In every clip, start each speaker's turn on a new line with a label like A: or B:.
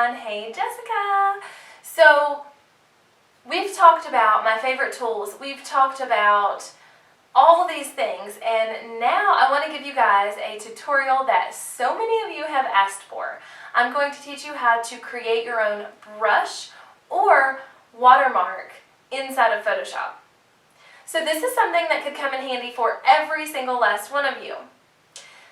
A: everyone. Hey Jessica. So we've talked about my favorite tools. We've talked about all of these things, and now I want to give you guys a tutorial that so many of you have asked for. I'm going to teach you how to create your own brush or watermark inside of Photoshop. So this is something that could come in handy for every single last one of you.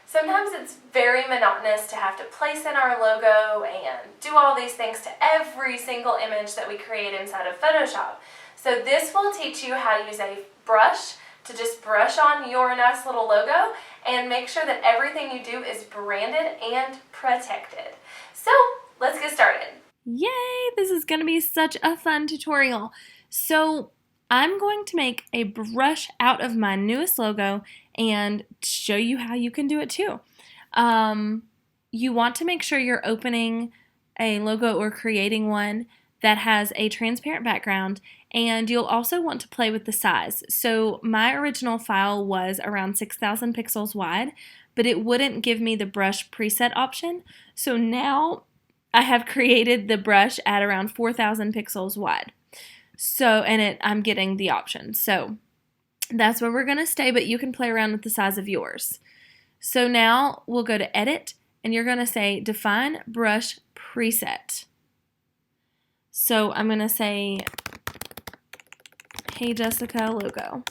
A: Sometimes it's very monotonous to have to place in our logo and do all these things to every single image that we create inside of Photoshop. So this will teach you how to use a brush to just brush on your nice little logo and make sure that everything you do is branded and protected. So let's get started.
B: Yay! This is going to be such a fun tutorial. So I'm going to make a brush out of my newest logo and show you how you can do it too. You want to make sure you're opening a logo or creating one that has a transparent background, and you'll also want to play with the size. So my original file was around 6,000 pixels wide, but it wouldn't give me the brush preset option. So now I have created the brush at around 4,000 pixels wide. So, I'm getting the option. So that's where we're going to stay, but you can play around with the size of yours. So now we'll go to Edit, and you're going to say Define Brush Preset. So I'm going to say, Hey Jessica logo.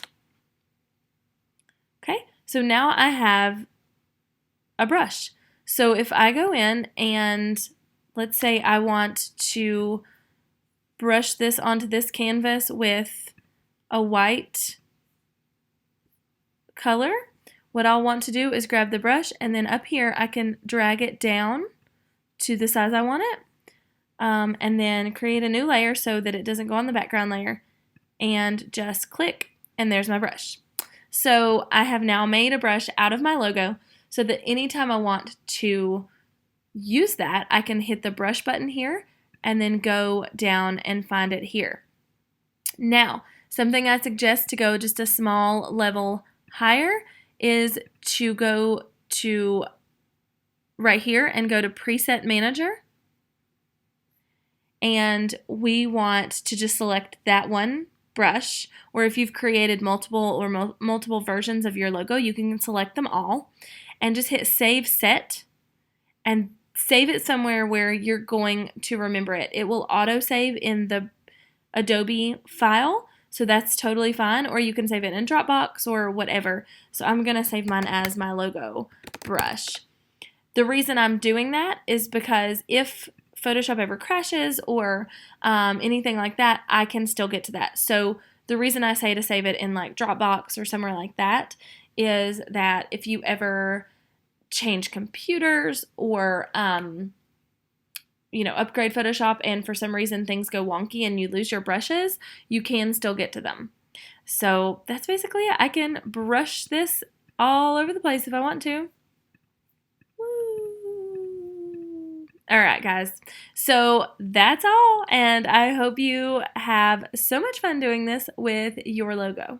B: Okay, so now I have a brush. So if I go in and let's say I want to brush this onto this canvas with a white color, what I'll want to do is grab the brush, and then up here I can drag it down to the size I want it, and then create a new layer so that it doesn't go on the background layer, and just click, and there's my brush. So I have now made a brush out of my logo so that anytime I want to use that, I can hit the brush button here and then go down and find it here. Now, something I suggest to go just a small level higher is to go to right here and go to Preset Manager. And we want to just select that one brush, or if you've created multiple versions of your logo, you can select them all and just hit Save Set and save it somewhere where you're going to remember it. It will auto-save in the Adobe file, so that's totally fine, or you can save it in Dropbox or whatever. So I'm going to save mine as my logo brush. The reason I'm doing that is because if Photoshop ever crashes or anything like that, I can still get to that. So the reason I say to save it in like Dropbox or somewhere like that is that if you ever change computers or upgrade Photoshop and for some reason things go wonky and you lose your brushes, you can still get to them. So that's basically it. I can brush this all over the place if I want to. Woo! Alright guys, so that's all, and I hope you have so much fun doing this with your logo.